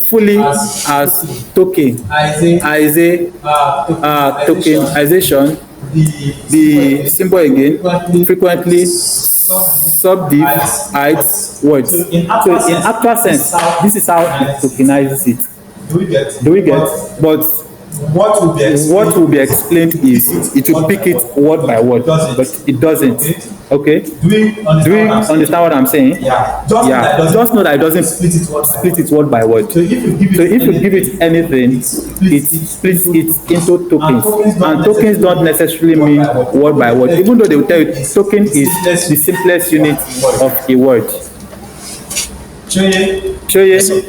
fully as token. As a tokenization, the symbol again, frequently subdiv height words. So in actual sense, this is how it tokenizes it. Do we get? But what will be explained is it will pick it word by word, but it doesn't. Okay? Do we understand what I'm saying? Yeah. Just know that it doesn't split it word by word. So if you give it anything, it splits it into tokens. And tokens don't necessarily mean word by word, even though they will tell you token is the simplest unit of a word. Choye?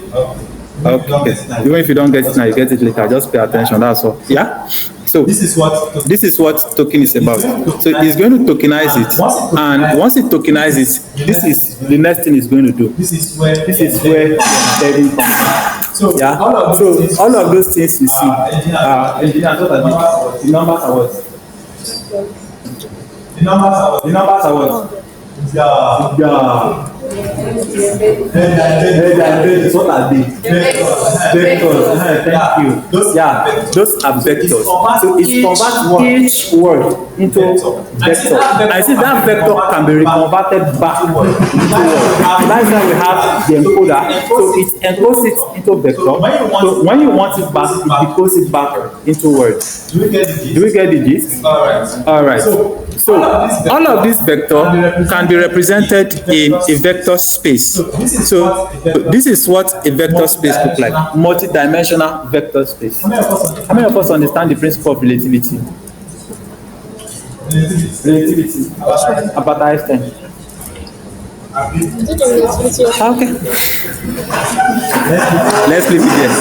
Okay. Even if you don't get it now, you get it later. Just pay attention. That's all. Yeah. So this is what token is about. So it's going to tokenize it, and once it tokenizes, this is the next thing it's going to do. This is where embedding comes from. So yeah. So all of those things you see, the numbers are what? The numbers are what? Yeah. What are they? Vectors. Thank you. Those are vectors. So it converts each word into vector. I see that vector can be reconverted back into word. That's why we have the encoder. So it encodes it into vector. So when you want it back, it decodes it back into words. Do we get the gist? All right. So all of this vector can be represented in a vector space. So this is what a vector space looks like. Multi-dimensional vector space. How many of us understand the principle of relativity? About Einstein. Okay. Let's leave it there.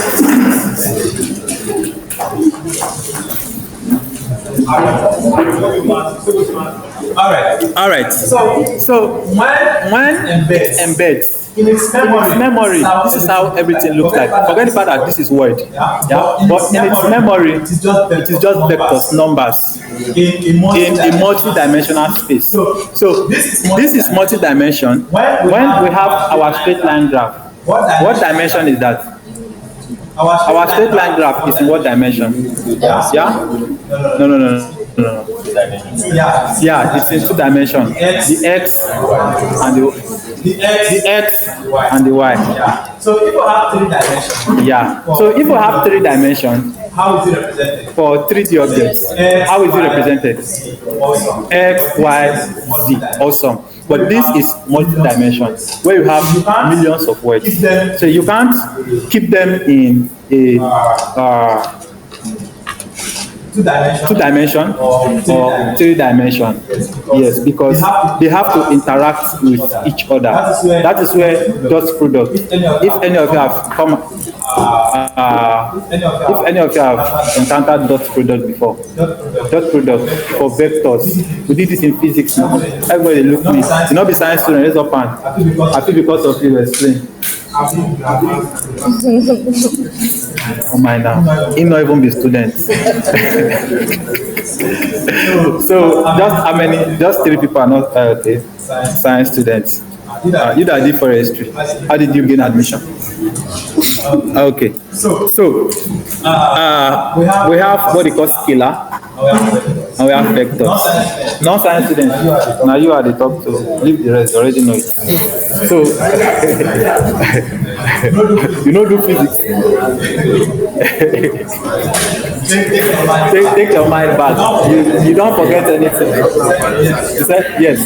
All right. So when it embeds in its memory, this is how everything looks like. Forget the fact that this is word. Yeah. But in its memory, it is just vectors, numbers in a multi-dimensional space. So this is multi-dimension. When we have our straight line graph, what dimension is that? Our straight line graph is in what dimension? Yeah? No. Yeah, it's in two dimensions. The x and the y. So if you have three dimensions. Yeah. So if you have three dimensions, how is it represented? For 3D objects, how is it represented? X, Y, Z. Awesome. But this is multi-dimension, where you have millions of words. So you can't keep them in a two dimension or three dimension. Yes, because they have to interact with each other. That is where dot product. If any of you have encountered dot product before, dot product for vectors. We did this in physics now. Everybody look me. You know, be science student, raise up hand. I feel because of you explain. Oh my now, he not even be students. So just how many? Just 3 people are not okay. Science students. You that did forestry. How did you gain admission? Okay. So we have what they call scalar, and we have vectors. Non-science students. Now you are the top, so leave the rest. You already know it. So you know do physics. Take your mind back. You don't forget anything. You said yes.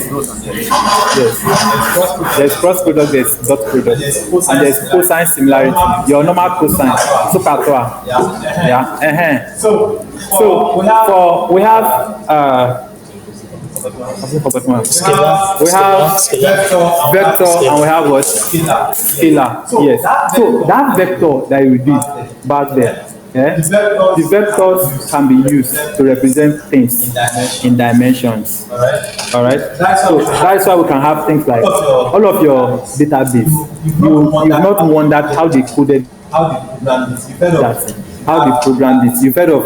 There's cross product, there's dot product, and there's cosine similarity. Your normal cosine. So yeah. So we have we have vector and we have what? Scalar. Yes. So that vector that you did back there, the vectors can be used to represent things in dimensions. All right. So that's why we can have things like all of your database. You've not wondered how they coded that. how they program this. You've heard of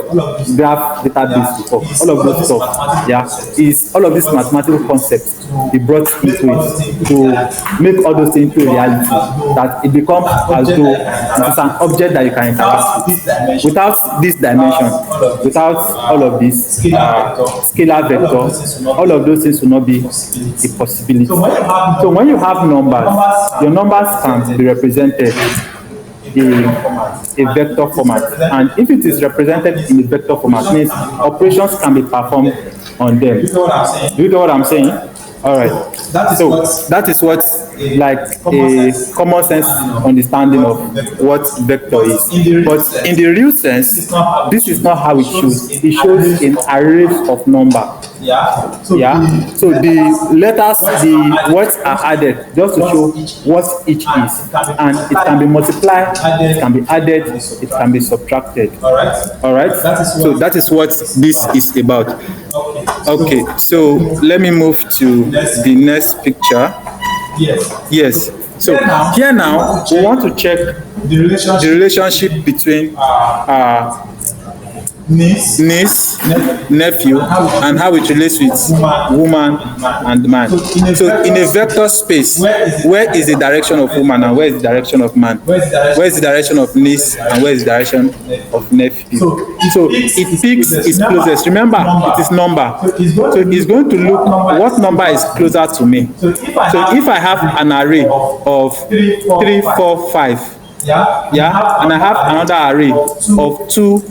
graph database before. All of those stuff, yeah, is all of these mathematical concepts they brought into it to make all those things into a reality, that it becomes as though it is an object that you can interact with. Without this dimension, without all of this scalar vector, all of those things will not be a possibility. So when you have numbers, your numbers can be represented in a vector format, and if it is represented in a vector format, means operations can be performed on them. Do you know what I'm saying? All right. So that is what, like, a common sense understanding of what vector is. But in the real sense, this is not how it shows. It shows in arrays of number. Yeah. So the letters, the words are added just to show what each is, and it can be multiplied, it can be added, it can be subtracted. All right. So that is what this is about. Okay. So let me move to the next picture. Yes. So here now we want to check the relationship between niece, nephew, and how it relates with woman and man. So in a vector space, where is the direction of woman and where is the direction of man? Where is the direction of niece and where is the direction of nephew? So it picks its closest. Remember, it is number. So it's going to look what number is closer to me. So if I have an array of 3, 4, 5, yeah, and I have another array of 2,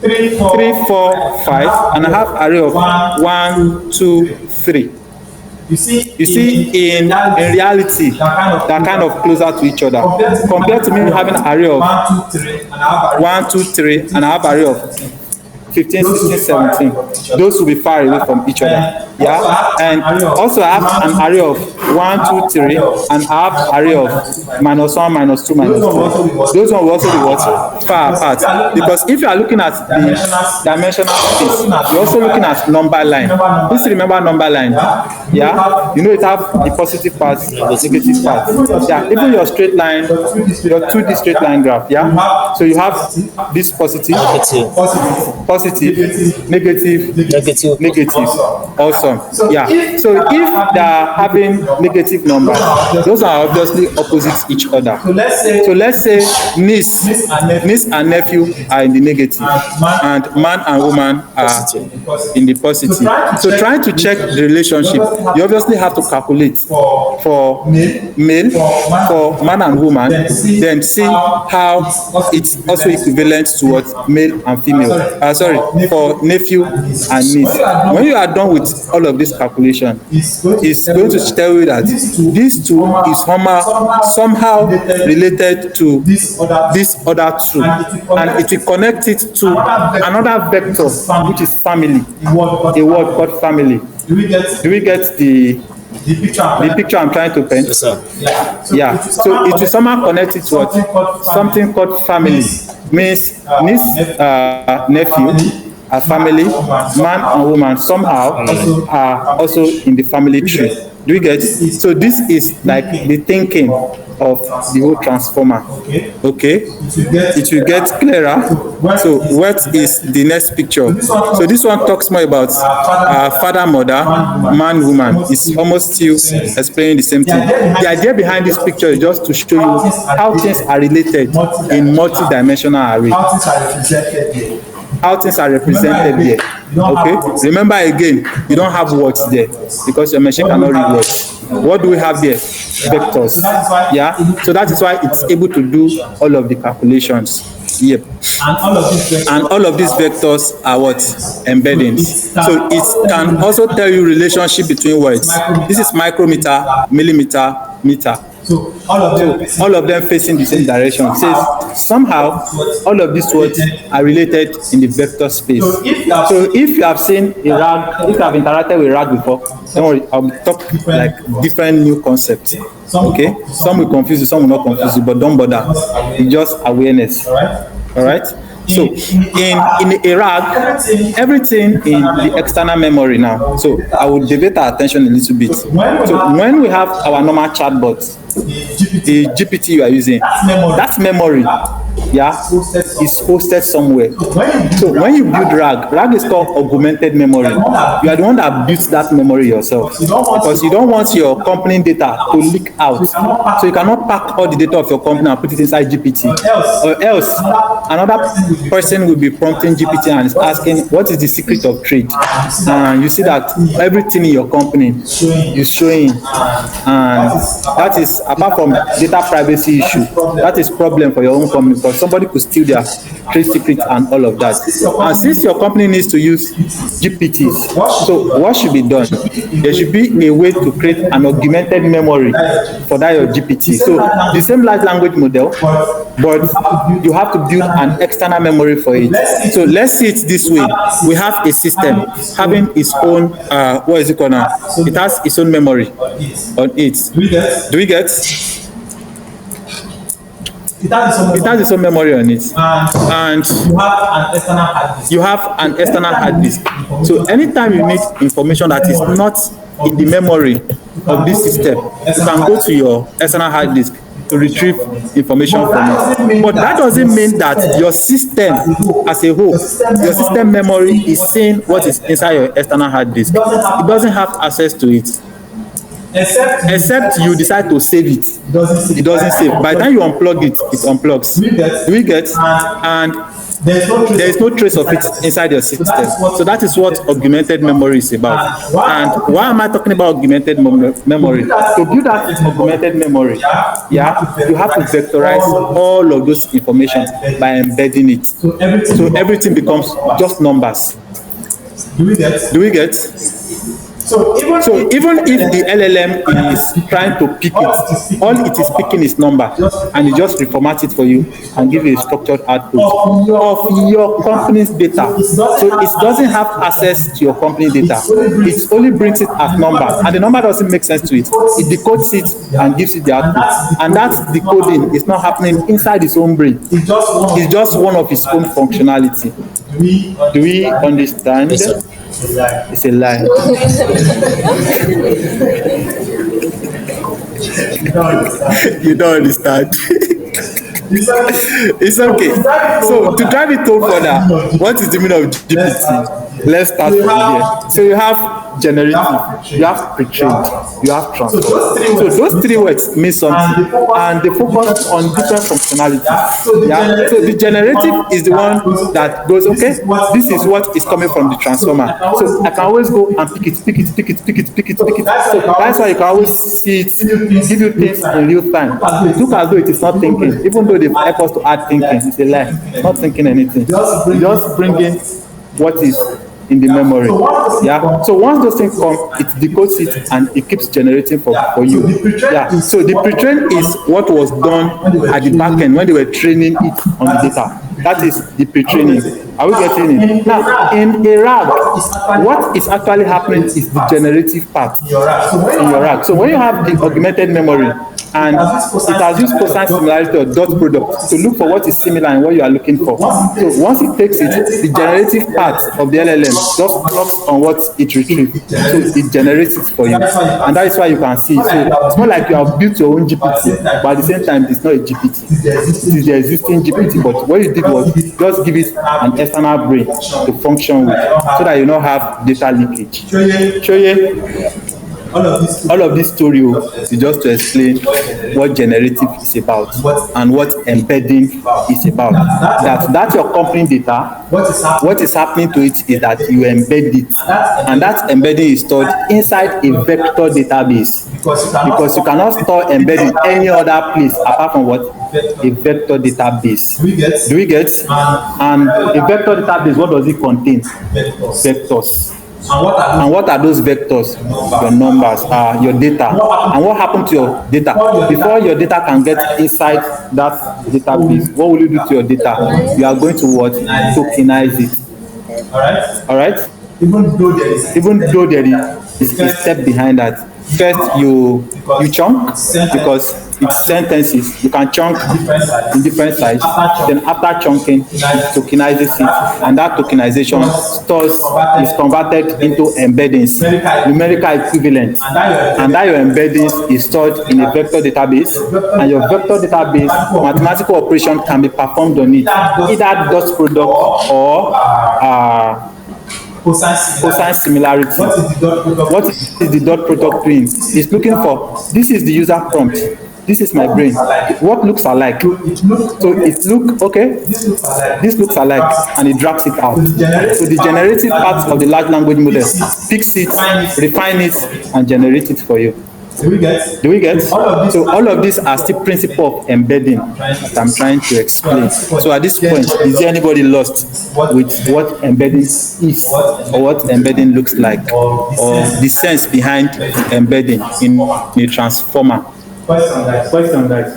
3, 4, 5, and I have array of 1, 2, 3. You see, in reality, they're kind of closer to each other. Compared to me having an array of 1, 2, 3, and I have array of 15, 16, 17. Those will be far away from each other. Yeah, and also I have an array of 1, 2, 3, and I have array of -1, -2, -3. Those ones will also be what? Far apart. Because if you are looking at the dimensional space, you're also looking at number line. Please remember number line. Yeah, you know it have the positive part, the negative part. Yeah, even your straight line, your 2D straight line graph. Yeah, so you have this positive, negative. Awesome. Yeah. So if they are having negative numbers, those are obviously opposite each other. So let's say niece and nephew are in the negative, and man and woman are in the positive. So trying to check the relationship, you obviously have to calculate for male, for man and woman, then see how it's also equivalent to what male and female. For nephew and niece. When you are done with all of this calculation, it's going to tell you that these two is somehow related to this other two, and it will connect it to another vector, which is family, a word called family. Do we get the picture I'm trying to paint? Yes, sir. Yeah. So it will somehow connect it to what? Something called family. Means niece, nephew, a family, man and woman somehow are also in the family tree. Do you get? So this is like the thinking of the whole transformer. Okay, it will get clearer. So what is the next picture? So this one talks more about father, mother, man, woman. It's almost still explaining the same thing. The idea behind this picture is just to show you how things are related in multi-dimensional array. How things are represented there. Okay, remember again, you don't have words there because your machine cannot read words. What do we have there? Vectors. Yeah, so that is why it's able to do all of the calculations. Yep. And all of these vectors are what? Embeddings. So it can also tell you relationship between words. This is micrometer, millimeter, meter. So all of them facing the same direction. It says somehow all of these words are related in the vector space. So if you have seen a rag, if you have interacted with rag before, don't worry, I'll talk like different new concepts. Okay, some will confuse you, some will not confuse you, but don't bother. It's just awareness. All right. So in a rag, everything in the external memory now. So I will divert our attention a little bit. So when we have our normal chatbot, the GPT you are using, that's memory. yeah, is hosted somewhere. So when you build RAG is called augmented memory. You are the one that built that memory yourself, because you don't want your company data to leak out. So you cannot pack all the data of your company and put it inside GPT, or else another person will be prompting GPT and is asking, what is the secret of trade? And you see that everything in your company is showing, and that is, apart from data privacy issue, that is problem for your own company, because somebody could steal their trade secrets and all of that. And since your company needs to use GPTs, so what should be done? There should be a way to create an augmented memory for that your GPT. So the same large language model, but you have to build an external memory for it. So let's see it this way. We have a system having its own what is it called now? It has its own memory on it. Do we get? It has its own memory on it, and you have an external hard disk. So anytime you need information that is not in the memory of this system, you can go to your external hard disk to retrieve information from it. But that doesn't mean that your system as a whole, your system memory is seeing what is inside your external hard disk. It doesn't have access to it. Except you decide to save it. It doesn't save. By the time you unplug it, it unplugs. Do we get? And there is no trace of it inside your system. So that is what augmented memory is about. And why am I talking about augmented memory? To build that augmented memory, yeah, you have to vectorize all of those information by embedding it. So everything becomes just numbers. Do we get? So even if the LLM is trying to pick it, all it is picking is number, and it just reformat it for you and give you a structured output of your company's data. So it doesn't have access to your company data. It only brings it as numbers, and the number doesn't make sense to it. It decodes it and gives it the output, and that decoding is not happening inside its own brain. It's just one of its own functionality. Do we understand? It's a lie. You don't understand. It's okay. So to drive it home further, what is the meaning of GPT? Let's start from here. So you have generative, you have pre-trained, you have transformed. So those three words mean something, and they focus on different functionalities. Yeah. So the generative is the one that goes, okay, this is what is coming from the transformer. So I can always go and pick it. So that's why you can always see it, give you things in real time. Look as though it is not thinking, even though they've helped us to add thinking. It's a lie. Not thinking anything. Just bringing what is in the memory. Yeah. So once those things come, it decodes it and it keeps generating for you. Yeah. So the pre-train is what was done at the back end when they were training it on the data. That is the pre-training. Are we getting it? Now, in a RAG, what is actually happening is the generative part in your RAG. So when you have the augmented memory, and it has used cosine similarity or dot product to look for what is similar in what you are looking for. So once it takes it, the generative part of the LLM just plugs on what it retrieves. So it generates it for you. And that is why you can see. So it's not like you have built your own GPT, but at the same time, it's not a GPT. It is the existing GPT. But what you did was just give it an external brain to function with, so that you don't have data leakage. All of this story is just to explain what generative is about and what embedding is about. That's your company data. What is happening to it is that you embed it, and that embedding is stored inside a vector database, because you cannot store embedding any other place apart from what? A vector database. Do we get? And a vector database, what does it contain? Vectors. And what are those vectors? Your numbers, your data. And what happened to your data? Before your data can get inside that database, what will you do to your data? You are going to what? Tokenize it. All right? Even though there is a step behind that, First, you chunk because it's sentences. You can chunk in different size. Then after chunking, it tokenizes it, and that tokenization is converted into embeddings, numerical equivalent, and that your embeddings is stored in a vector database, and your vector database mathematical operation can be performed on it, either dot product or cosine similarity. What is the dot product doing? It's looking for, this is the user prompt, this is my brain, what looks alike? So it look okay, this looks alike, and it drags it out. So the generative part of the large language model picks it, refine it, and generate it for you. Do we get? So all of these are still principle of embedding that I'm trying to explain. So at this point, is there anybody lost with what embedding is, or what embedding looks like, or the sense behind embedding in a transformer? Question, guys.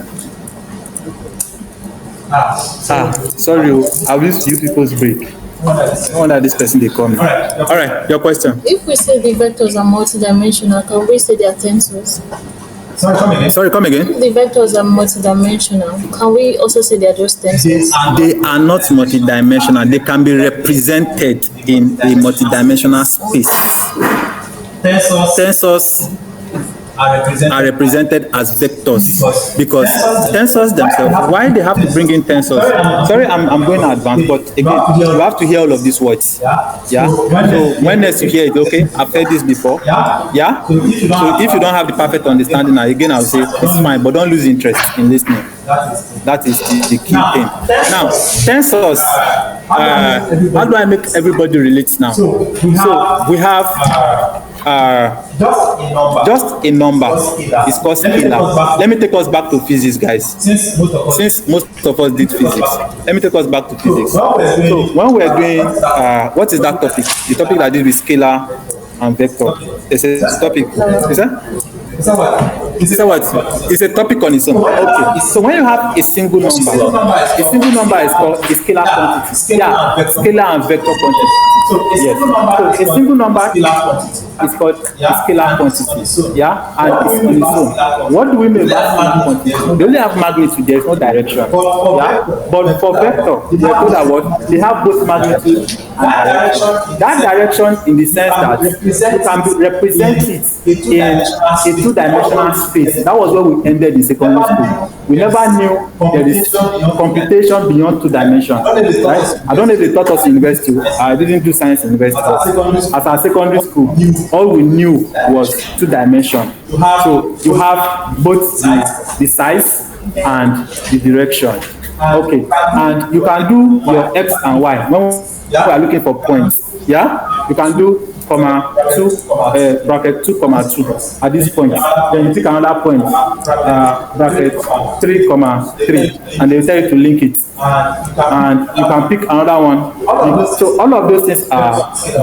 Sorry, I'll use you people's break. No wonder this person they call me. All right, your question. If we say the vectors are multidimensional, can we say they are tensors? Sorry, come again. If the vectors are multidimensional, can we also say they are just tensors? They are not multidimensional. They can be represented in a multidimensional space. Tensors are represented as vectors because tensors themselves, why they have to bring in tensors? Sorry, I'm going advanced, but again, you have to hear all of these words. Yeah. So when next you hear it, okay, I've heard this before. Yeah. So if you don't have the perfect understanding, now again I'll say it's fine, but don't lose interest in listening. That is the key thing. Now, tensors. How do I make everybody relate now? So we have just a number is called scalar. Let me take us back to physics, guys. Since most of us did physics, let me take us back to physics. So when we're doing what is that topic? The topic that I did with scalar and vector. It's a topic. Is that? It's a topic on its own. Okay. So when you have a single number is called a scalar quantity. Yeah, scalar and vector quantity. Yes. So a single number is called a scalar quantity. Yeah, and it's on its own. What do we mean by scalar quantity? They only have magnitude. There is no direction. Yeah, but for vector, they are that what they have both magnitude and direction. That direction in the sense that you can represent it in a two-dimensional space. That was where we ended in secondary school. We never knew there is computation beyond two dimensions. Right? I don't know if they taught us in university. I didn't do science in university. As our secondary school, all we knew was two dimensions. So you have both the size and the direction. Okay, and you can do your x and y when we are looking for points. Yeah, you can do comma 2 bracket 2 comma 2 at this point. Then you pick another point bracket 3 comma 3, and they tell you to link it, and you can pick another one. So all of those things are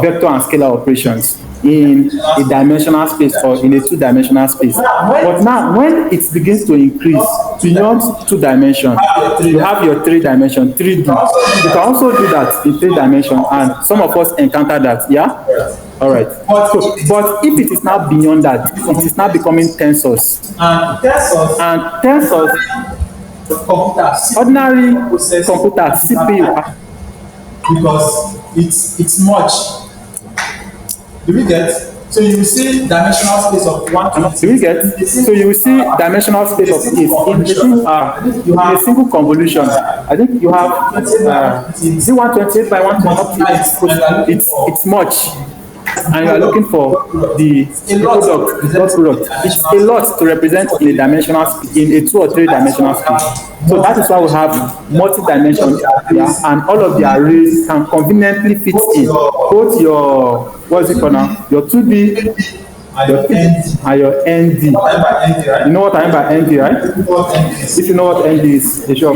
vector and scalar operations in a dimensional space or in a two-dimensional space. But now when it begins to increase beyond 2 dimensions, you have your 3 dimension 3D. You can also do that in 3 dimensions, and some of us encounter that. Yeah. All right. So, but if it is now beyond that, it is now becoming tensors. And tensors, ordinary computer CPU, because it's much. Do we get? So you will see dimensional space of 1. Do we get? So you will see dimensional space of it. You have a single convolution. I think you have 128 by 128. It's much. And you are looking for the product. It's a lot to represent in a dimensional in a 2 or 3 dimensional space. So that is why we have multi-dimension, yeah, and all of the arrays can conveniently fit in both your what's it called now? Your 2D, your 3D, and your ND. You know what I mean by ND, right? If you know what ND is, sure.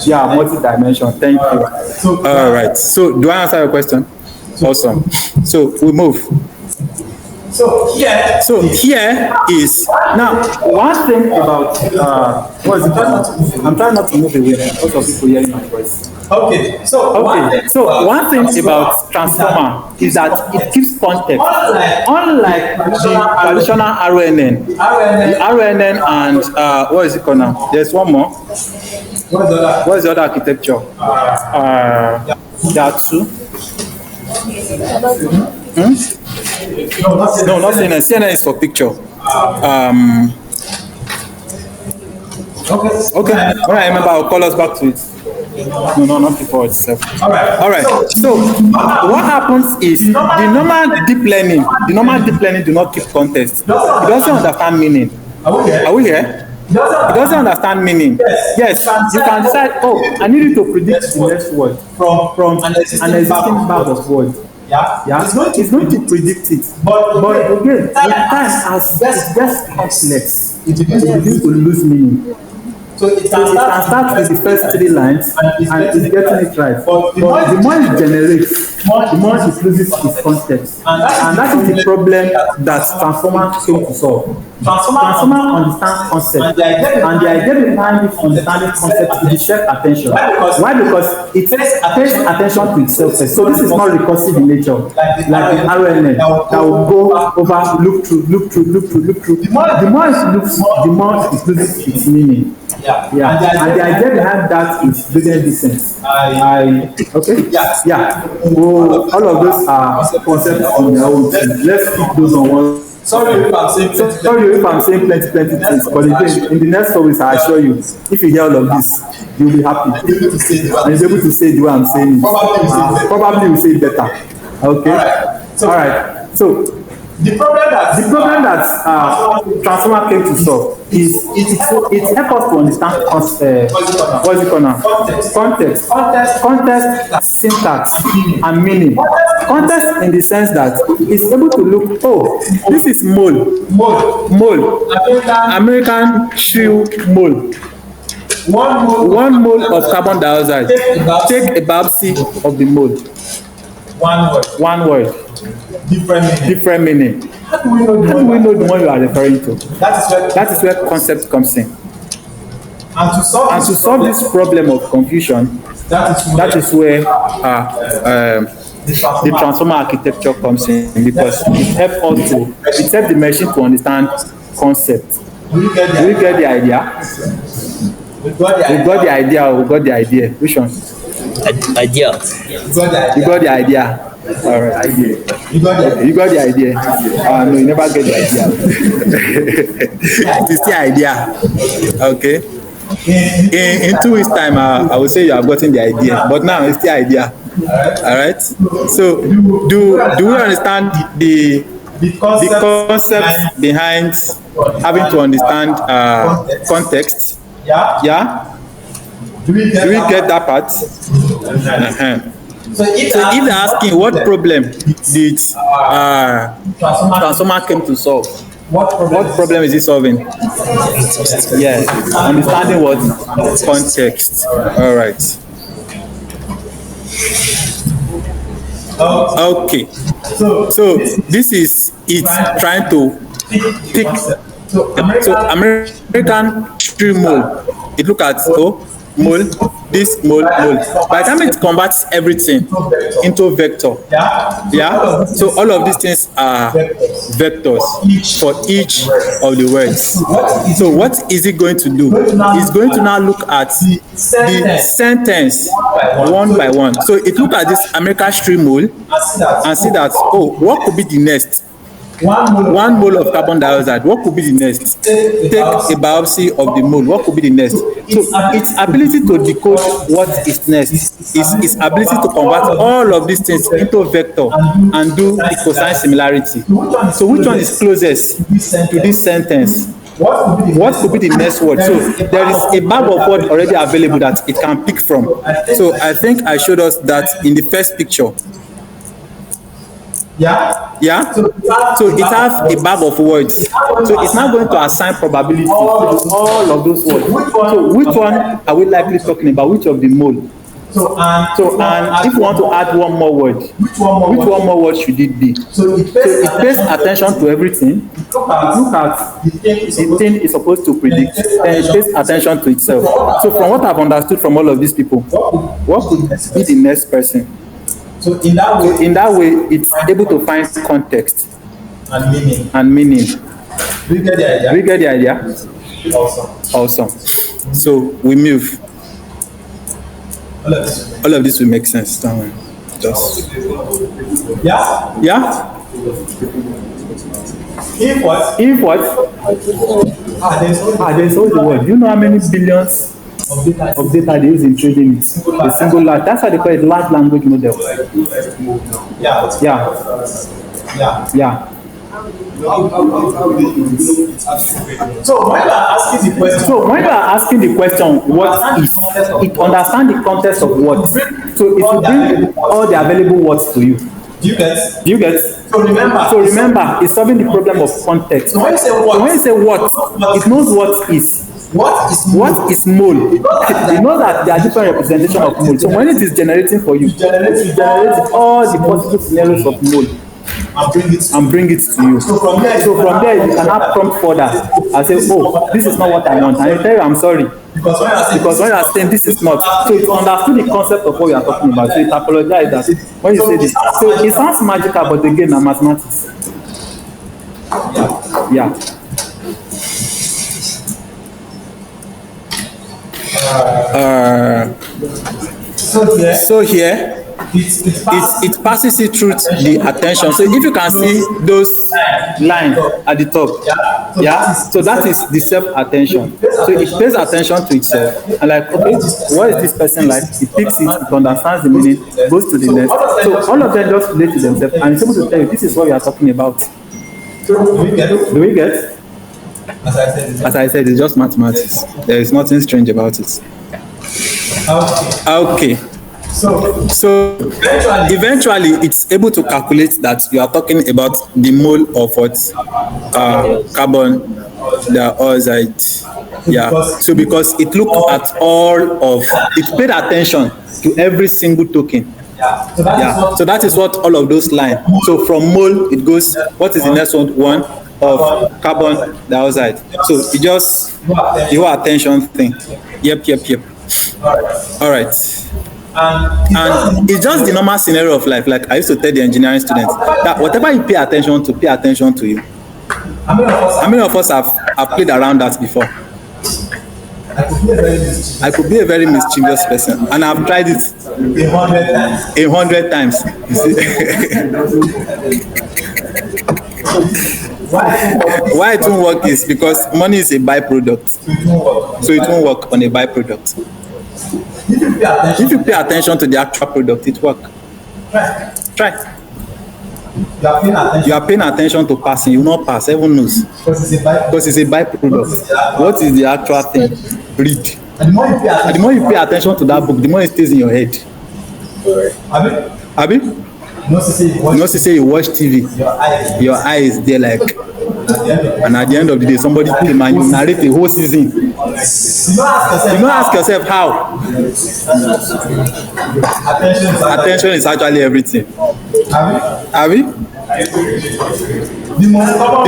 Yeah, multi-dimension. Thank you. All right. So do I answer your question? Awesome. So we move. So here is now one thing about what is it called? I'm trying not to move away. Lots of people hearing my voice. Okay. So one thing about transformer is that it gives context. Unlike the traditional RNN, the RNN and what is it called now? There's one more. What is the other architecture? There are two. No, not CNN. CNN is for picture. Okay. All right, remember, I'll call us back to it. No, not before itself. All right. So what happens is the normal deep learning do not keep context. It doesn't understand meaning. Are we here? It doesn't understand meaning. Yes, you can decide, oh, I need you to predict the next word from an existing bag of words. It's going to predict it. But again, with time, as it gets complex, it begins to lose meaning. So it can start with the first three lines and it's getting it right. But the more it generates, the more it loses its context. And that is the problem that transformer came to solve. Transformer understand concept. And the idea behind this understanding concept is the shared attention. Why? Because it pays attention to itself first. So this is not recursive in nature. Like the RNN that will go over, look through. The more it looks, the more it loses its meaning. And the idea behind that is gradient descent. Okay? Yeah. Well, all of those are concepts on their own. Let's keep those on one. Sorry if I'm saying plenty things, but again, in the next 4 weeks, I assure you, if you hear all of this, you'll be happy. And you'll be able to say the way I'm saying it. Probably will say it better. Okay? All right. So, the problem that transformer came to solve is it helps us to understand what's it called now? Context, syntax, and meaning. Context in the sense that it's able to look, oh, this is mole, American true mole. One mole of carbon dioxide. Take a biopsy of the mole. One word. Different meaning. How do we know the one you are referring to? That is where concept comes in. And to solve this problem of confusion, that is where the transformer architecture comes in, because it helps the machine to understand concept. Do you get the idea? We got the idea. Which one? Idea. You got the idea. All right. You got the idea. No, you never get the idea. It's the idea. Okay. In 2 weeks' time, I will say you have gotten the idea, but now it's the idea. All right. So, do we understand the concept behind having to understand context? Yeah. Do we get that part? So if they're asking what problem did transformer came to solve, what problem is it solving? Yeah, understanding what context. All right. Okay. So this is it trying to pick. So American tree mole. It look at mole, this mole. By the time it converts everything into vector, so all of these things are vectors for each of the words. So what is it going to do? It's going to now look at the sentence one by one. So it look at this American stream mole and see that, oh, what could be the next? One mole of carbon dioxide, what could be the next? Take a biopsy of the mole, what could be the next? So its ability to decode what is next is its ability to convert all of these things into vector and do the cosine similarity. So which one is closest to this sentence? What could be the next word? So there is a bag of words already available that it can pick from. So I think I showed us that in the first picture. Yeah. So it has a bag of words. So it's now going to assign probability to all of those words. So which one are we likely talking about? Which of the mole? and if you want to add one more word, which one more word should it be? So it pays attention to everything. It look at the thing it's supposed to predict, then it pays attention to itself. So from what I've understood from all of these people, what could be the next person? So in that way, it's able to find context and meaning. Do you get the idea? Do you get the idea? Awesome. So we move. All of this will make sense. Don't worry. Just. Yeah? Yeah? If what? If what? There's always the word. Do you know how many billions of data they use in trading? It's a single large. That's why they call it large language model. Yeah. So when you are asking the question, what is, it understand the context of what. So it will bring all the available words to you. Do you get? So remember, it's solving the problem of context. So when you say what, it knows what is. What is mole? You know that there are different representations of mole. So when it is generating for you, it generates all the possible scenarios of mole and bring it to you. So from there you can have prompt further and say, oh, this is not what I want. And you tell you, I'm sorry. Because when you are saying this is not, so it understood the concept of what you are talking about. So it apologizes that when you say this. So it sounds magical, but again, it's mathematics. Yeah. So here it passes it through the attention. So if you can see those lines at the top, so that is the self-attention. So it pays attention to itself and like, okay, what is this person like? It picks it, it understands the meaning, goes to the next. So all of them just relate to themselves and it's able to tell you this is what we are talking about. Do we get? As I said, it's just mathematics. There is nothing strange about it. Okay. So eventually it's able to calculate that you are talking about the mole of what carbon dioxide. Yeah. So because it looked at all of it, paid attention to every single token. Yeah. So that is what all of those lines. So from mole it goes. What is the next one? Of carbon dioxide. So it just your attention thing. Yep. All right. And it's just the normal scenario of life. Like I used to tell the engineering students that whatever you pay attention to you. How many of us have played around that before? I could be a very mischievous person, and I've tried it 100 times. You see? Why it won't work is because money is a byproduct, so it won't work on a byproduct. If you pay attention to the actual product, it works. Try. You are paying attention to passing, you will not pass, everyone knows. Because it's a byproduct. What is the actual thing? Read. And the more you pay attention to that book, the more it stays in your head. Abi? You know, say you watch TV, your eye is there like, and at the end of the day, somebody came and you narrate the whole season. You don't ask yourself how. Attention is actually everything. Abi? The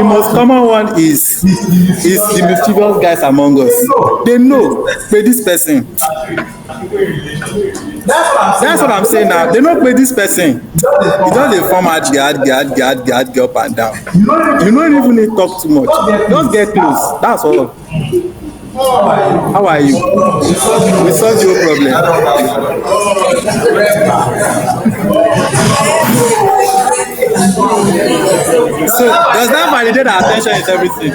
most common one is the mischievous guys among us. They know, but this person. That's what I'm saying now. They don't play this person. You don't form get up and down. You don't even need to talk too much. Just get close. That's all. How are you? We solved your problem. So does that validate that attention is everything?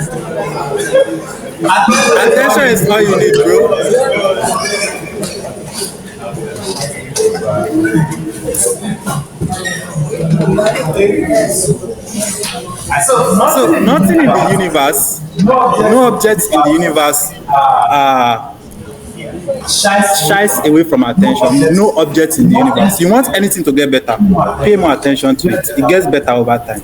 Attention is all you need, bro. So nothing in the universe, no objects in the universe shies away from attention. No objects in the universe. You want anything to get better, pay more attention to it. It gets better over time.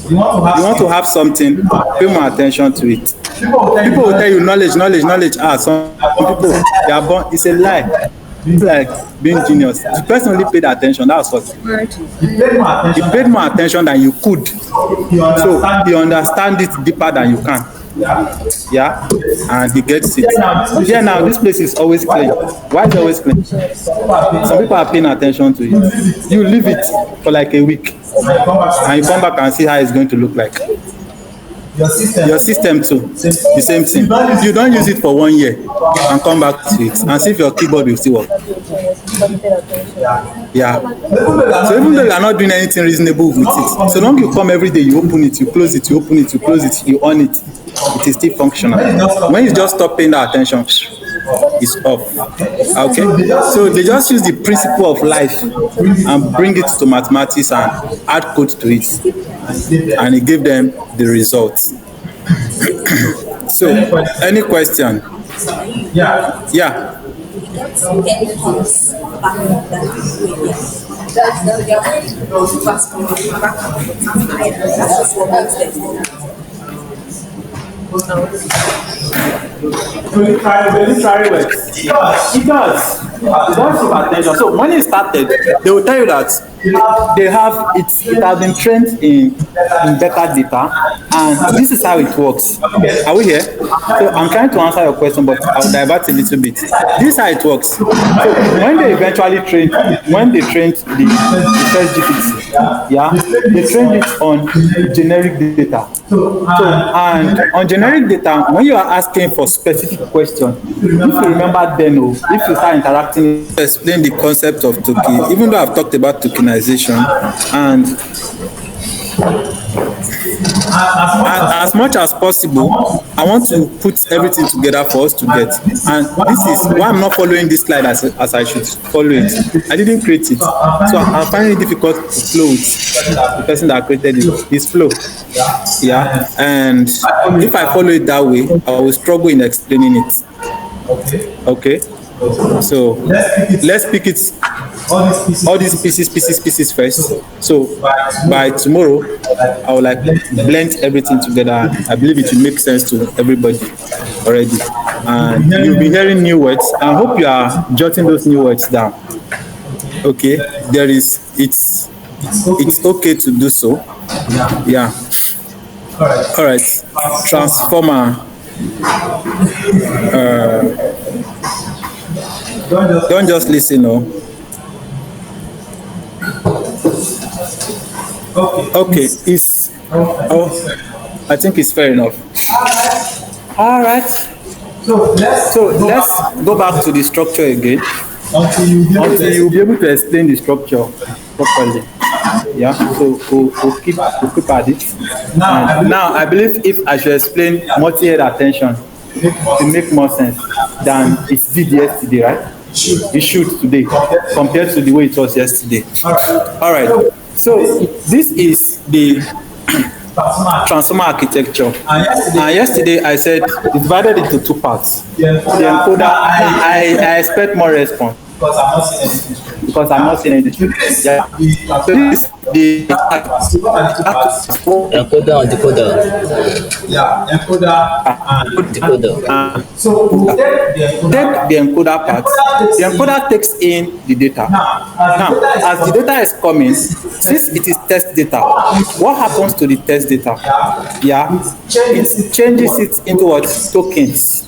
You want to have something, pay more attention to it. People will tell you knowledge. Some people, they are born. It's a lie. It's like being genius. The person only paid attention. That's what. Right. He paid more attention than you could. So he understands it deeper than you can. Yeah, and he gets it. Yeah, now this place is always clean. Why is it always clean? Some people are paying attention to it. You leave it for like a week, and you come back and see how it's going to look like. Your system too, the same thing. You don't use it for 1 year and come back to it and see if your keyboard will still work. Yeah. So even though you are not doing anything reasonable with it, so long you come every day, you open it, you close it, you open it, you close it, you on it, it is still functional. When you just stop paying that attention, it's off. Okay. So they just use the principle of life and bring it to mathematics and add code to it, and it gave them the results. So, any question? Yeah. Yeah. Military work. It does. It does give attention. So when it started, they will tell you that they have it has been trained in better data, and this is how it works. Are we here? So I'm trying to answer your question, but I'll divert a little bit. This is how it works. So when they eventually trained, the first GPT, yeah, they trained it on generic data. So and on generic data, when you are asking for specific question, if you remember then, if you start interacting, explain the concept of token, even though I've talked about tokenization, and as much as possible, I want to put everything together for us to get. And this is why I'm not following this slide as I should follow it. I didn't create it, so I'm finding it difficult to flow with the person that created it. This flow, yeah. And if I follow it that way, I will struggle in explaining it. Okay. So let's pick it. All these pieces first. So by tomorrow, I will like blend everything together. I believe it will make sense to everybody already. And you'll be hearing new words. I hope you are jotting those new words down. Okay, it's okay to do so. Yeah. All right. Transformer. Don't just listen, no. Okay, I think it's fair enough. All right. So let's go back to the structure again until you'll be able to explain the structure properly. Yeah. So we'll keep at it. Now I believe if I should explain multi-head attention, it make more sense than it did yesterday, right? It should today compared to the way it was yesterday. All right. So this is the transformer architecture. Yesterday I said it's divided into two parts. The encoder, I expect more response because I'm not seeing anything. Yeah. So this is the encoder and decoder. Yeah, encoder and Decoder. so we'll take the encoder part. The encoder takes in the data. Now, as the data is coming, since it is test data, what happens to the test data? Yeah, it changes it into what? Tokens.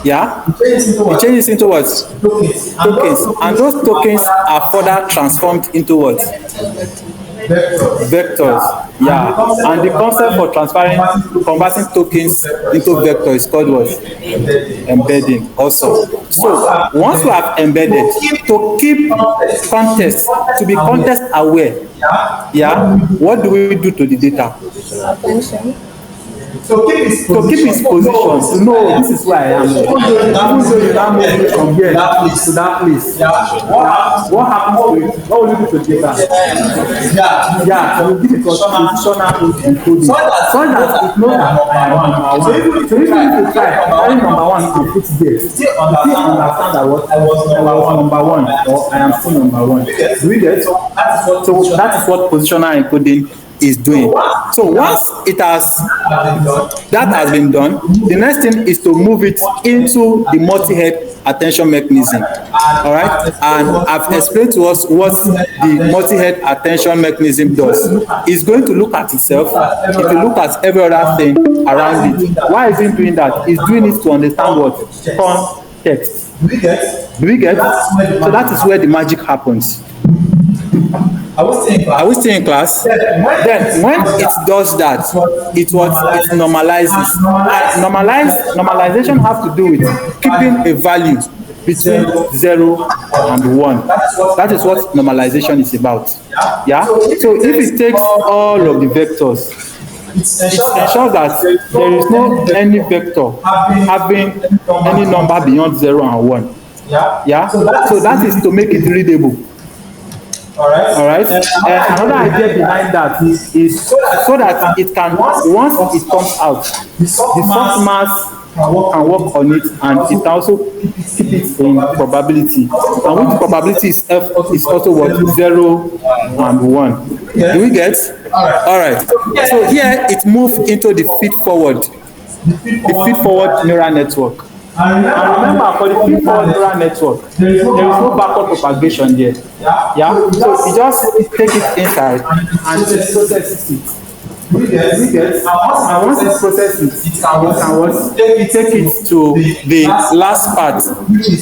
Yeah, it changes into what? Tokens. And those tokens are further transformed into what? Vectors. Yeah, and the concept for converting tokens into vectors is called what? Embedding also. So once we have embedded, to keep context, to be context aware, yeah, what do we do to the data? Attention. to keep his position, to know this is where I am. Even though you now move from here to that place, what happens to it? What will you do to data? Yeah, so you give it positional encoding so that it knows that I am number one. So if you need to try carry number one to put there, you still understand that what I was number one or I am still number one. Do we get? So that is what positional encoding is doing. So once that has been done, the next thing is to move it into the multi-head attention mechanism. All right, and I've explained to us what the multi-head attention mechanism does. It's going to look at itself. It will look at every other thing around it. Why is it doing that? It's doing it to understand what? Context. Do we get? Do we get? So that is where the magic happens. Are we still in class? Then when it does that, it normalizes. Normalization has to do with keeping a value between 0 and 1. That is what normalization is about. Yeah? So if it takes all of the vectors, it ensures that there is no any vector having any number beyond 0 and 1. Yeah? So that is to make it readable. All right. Another idea behind that is so that it can, once it comes out, the softmax can work on it, and it also keep it in probability. And which probability is also what? 0 and 1. Do we get? All right. So here it moves into the feed-forward neural network. And remember, for the feed-forward neural network, there is no backward propagation there. Yeah? So you just take it inside and it processes it. And once it processes it, you can take it to the last part,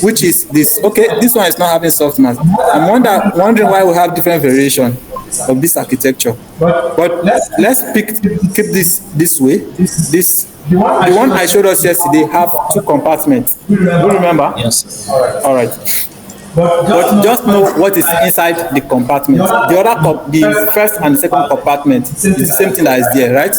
which is this. Okay, this one is not having softmax. I'm wondering why we have different variation of this architecture. But let's keep this way. The one I showed us yesterday have 2 compartments. Do you remember? Yes. All right. But just know what is inside the compartment. The first and the second compartment is the same thing that is there, right?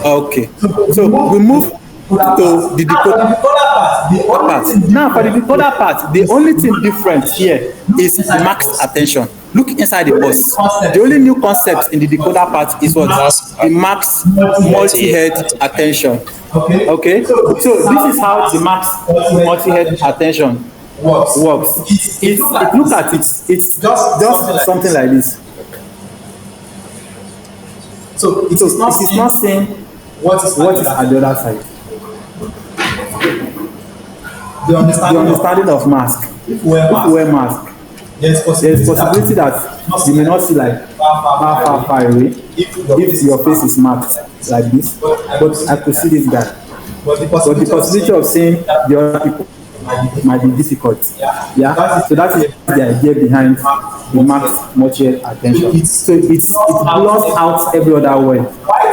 Okay. So we move to the decoder part. Now for the decoder part, the only thing different here is the max attention. Look inside the box. The only new concept in the decoder part is what? The max multi-head attention. Okay? So this is how the max multi-head attention works. If look at it, it's just something like this. So it is not saying what is at the other side. The understanding of mask. If you wear mask, there is possibility that you may not see like far away if your face is marked like this. But I could see this guy. But the possibility of seeing the other people might be difficult. Yeah. So that is the idea behind the max multi-head attention. So it blurs out every other word.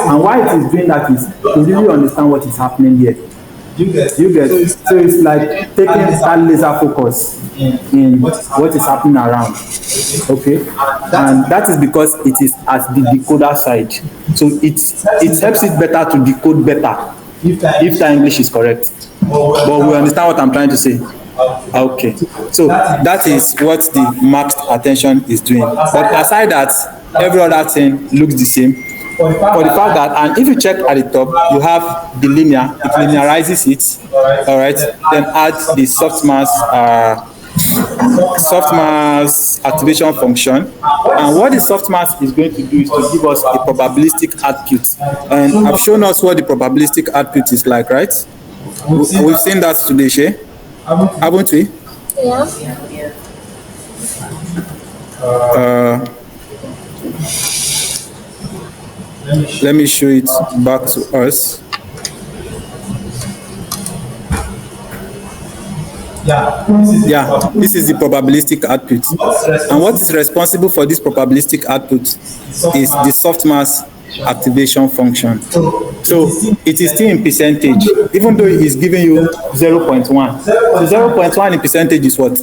And why it is doing that is to really understand what is happening here. You get. So it's like taking that laser focus in what is happening around. Okay, and that is because it is at the decoder side. So it helps it better to decode better if the English is correct. But we understand what I'm trying to say. Okay, so that is what the maxed attention is doing. But aside that, every other thing looks the same. For the fact that, and if you check at the top, you have the linear, it linearizes it, all right, then add the softmax activation function. And what the softmax is going to do is to give us a probabilistic output. And I've shown us what the probabilistic output is like, right? We've seen that today, Shay, haven't we? Yeah. Let me show it back to us. Yeah, this is the probabilistic output. And what is responsible for this probabilistic output is the softmax activation function. So it is still in percentage, even though it is giving you 0.1. So 0.1 in percentage is what?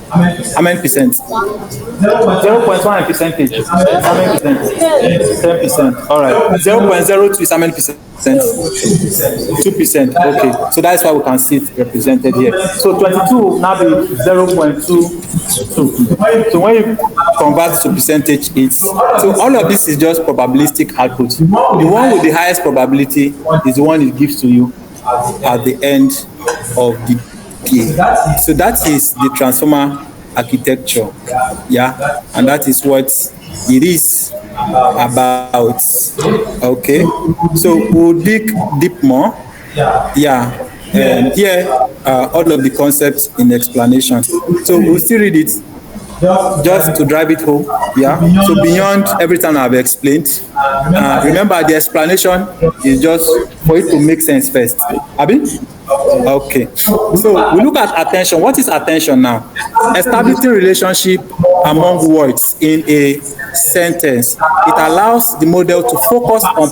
How many percent? 0.1 in percentage. How many percent? 10%. All right. 0.02 is how many percent? 2%. Okay. So that's why we can see it represented here. So 22 will now be 0.22. So when you convert to percentage, it's so all of this is just probabilistic output. The one with the highest probability is the one it gives to you at the end of the PA. So that is the transformer architecture. Yeah, and that is what it is about. Okay, so we'll dig deep more. Yeah, And here are all of the concepts in explanation. So we'll still read it just to drive it home. Yeah. So beyond everything I've explained, remember the explanation is just for it to make sense first. Abi? Okay. So we look at attention. What is attention now? Establishing relationship among words in a sentence. It allows the model to focus on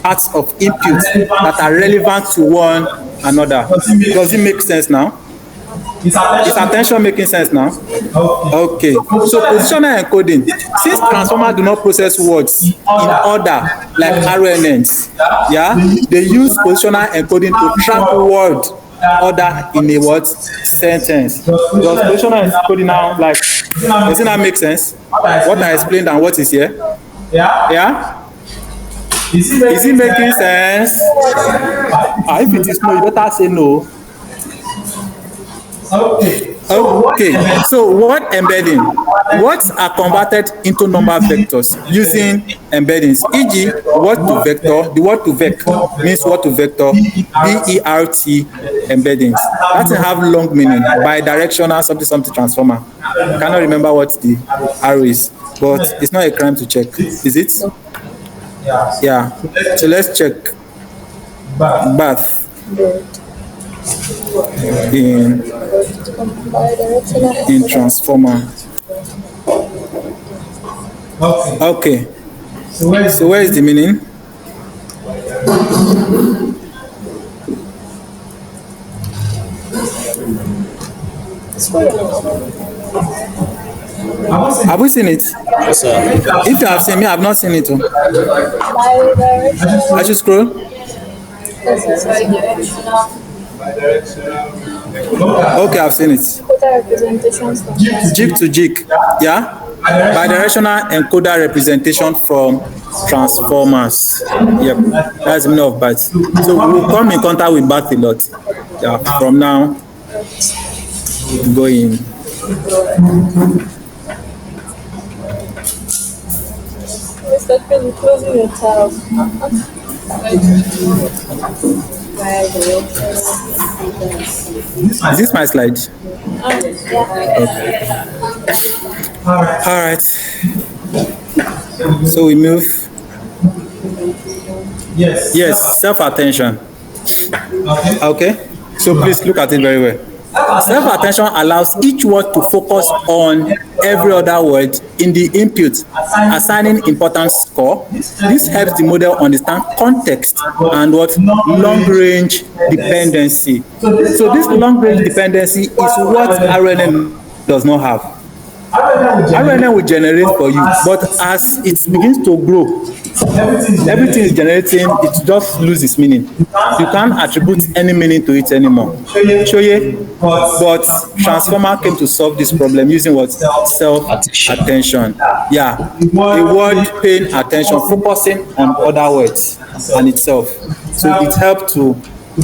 parts of input that are relevant to one another. Does it make sense now? Is attention making sense now? Okay. So positional encoding. Since transformers do not process words in order like RNNs, yeah, they use positional encoding to track word order in a word sentence. Does positional encoding now, like, does it not make sense? What I explained and what is here? Yeah? Is it making sense? If it is no, you better say no. Okay, so word embedding. Words are converted into number vectors using embeddings, e.g. word to vector. The word to vec means word to vector, BERT embeddings. That will have long meaning, bidirectional something transformer. I cannot remember what the arrow is, but it's not a crime to check. Is it? Yeah. So let's check. Bath. In transformer. Okay. So where is the meaning? Have we seen it? Yes, sir. If you have seen me, I have not seen it. I should scroll. Okay, I've seen it. Jig to jig, yeah? Bidirectional encoder representation from transformers. Yep, that's the meaning of BAT. So we'll come in contact with BAT a lot. Yeah, from now going. Closing your tab. Is this my slide? Okay. All right. So we move. Yes, self-attention. Okay. So please look at it very well. Self-attention allows each word to focus on every other word in the input, assigning importance score. This helps the model understand context and what long-range dependency. So this long-range dependency is what RNN does not have. RNN will generate for you, but as it begins to grow, everything is generating, it just loses meaning. You can't attribute any meaning to it anymore. But transformer came to solve this problem using what? Self-attention. Yeah, a word paying attention, focusing on other words and itself. So it helped to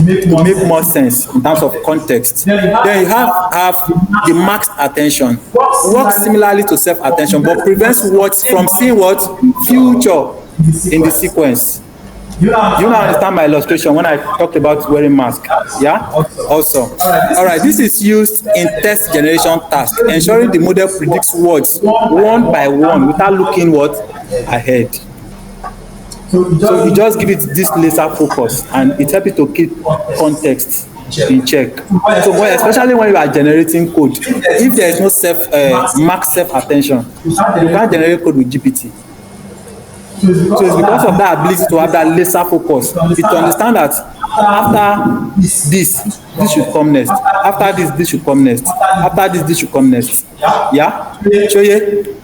make more sense in terms of context. Then you have the maxed attention. Works similarly to self-attention, but prevents words from seeing what? Future in the sequence. You now understand my illustration when I talked about wearing mask. Yeah? Also. All right, this is used in text generation task, ensuring the model predicts words one by one without looking what? Ahead. So you just give it this laser focus and it helps you to keep context in check. So especially when you are generating code, if there is no max self-attention, you can't generate code with GPT. So it's because of that ability to have that laser focus. It to understand that after this should come next. After this should come next. After this should come next. Yeah? Show you?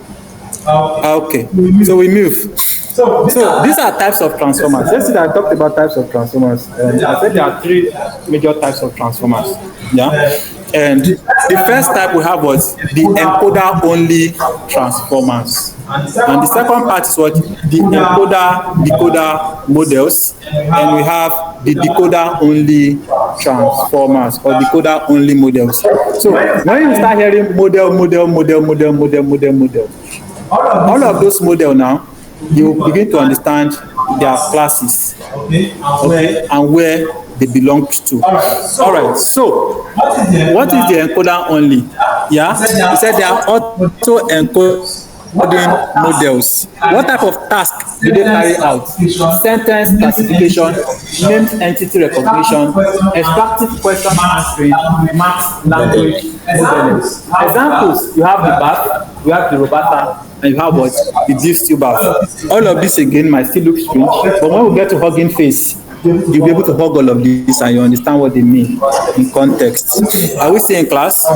Okay. So we move. So these are types of transformers. Let's see that I talked about types of transformers. I said there are 3 major types of transformers. Yeah. And the first type we have was the encoder-only transformers. And the second part is what? The encoder-decoder models. And we have the decoder-only transformers or decoder-only models. So when you start hearing model, all of those models now, you begin to understand their classes, Okay. okay, and where they belong to. All right. So, what is the encoder only? Yeah, he said they are auto encoding models. What type of task do they carry out? Sentence classification, named entity recognition, extractive question answering, math language modeling. Examples: you have the bath, you have the robata, and you have what? The deep still bath. All of this again might still look strange, but when we get to hugging face, you'll be able to hug all of this and you understand what they mean in context. Are we still in class?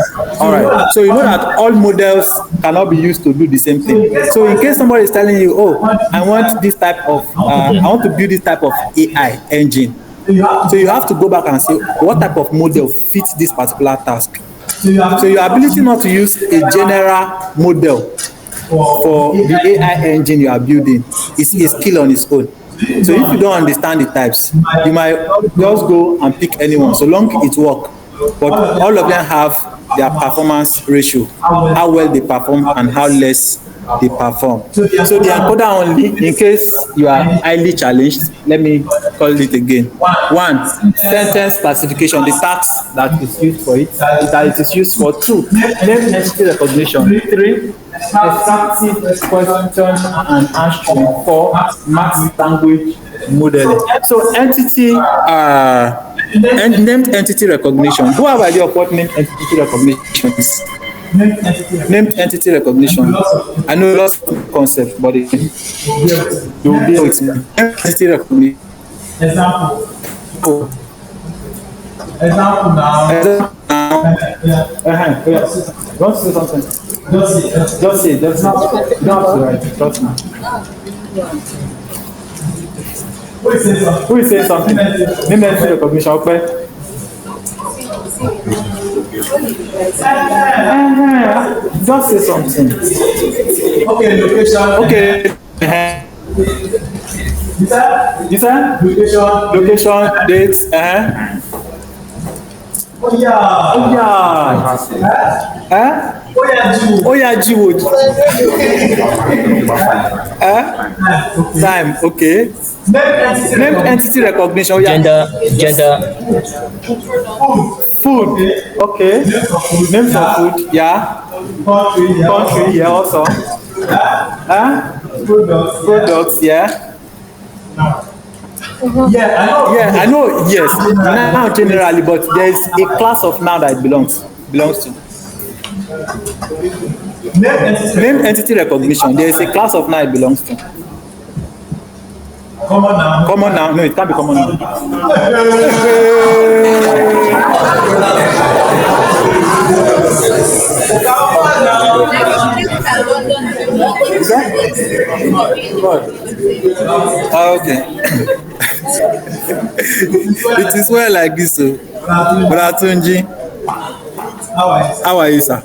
All right. So you know that all models cannot be used to do the same thing. So in case somebody is telling you, oh, I want this type of, I want to build this type of AI engine. So you have to go back and say, what type of model fits this particular task? So your ability not to use a general model for the AI engine you are building is a skill on its own. So if you don't understand the types, you might just go and pick anyone so long it works. But all of them have their performance ratio, how well they perform and how less they perform. So the encoder only, in case you are highly challenged, let me call it again. 1, sentence classification, the task that is used for it, that it is used for. 2, name entity recognition. 3, extractive question and answering. 4, math language modeling. So entity named entity recognition. Do you have idea of what named entity recognition is? Named entity recognition. I know lots of concepts, but you will be able to. Named entity recognition. Example. Oh. Example now. Yeah. Don't say something. Just say. Just right. Trust me. Who is saying something? Name entity recognition. Okay. Just say something. Okay, location. Okay. You said? Location, dates. Oh yeah. Oh yeah, Jiwood. Time, okay. Named entity recognition. Yeah. Gender. Food. Okay. Names of food. Yeah. Country. Yeah. Also. Products. Yeah. Yeah, I know. Yes. Now generally, but there is a class of noun that it belongs to. Named entity recognition. There is a class of noun it belongs to. Common noun. No, it can't be common noun. Okay. It is well like this, so. Brother Tunji, how are you, sir?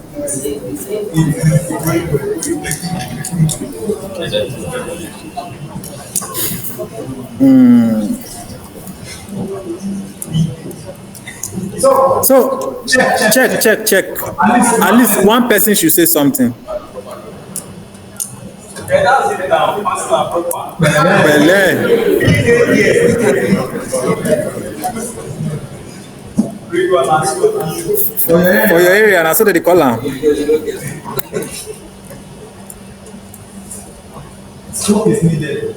So check. At least one person should say something. For your area, and I saw that they call am. Smoke is needed.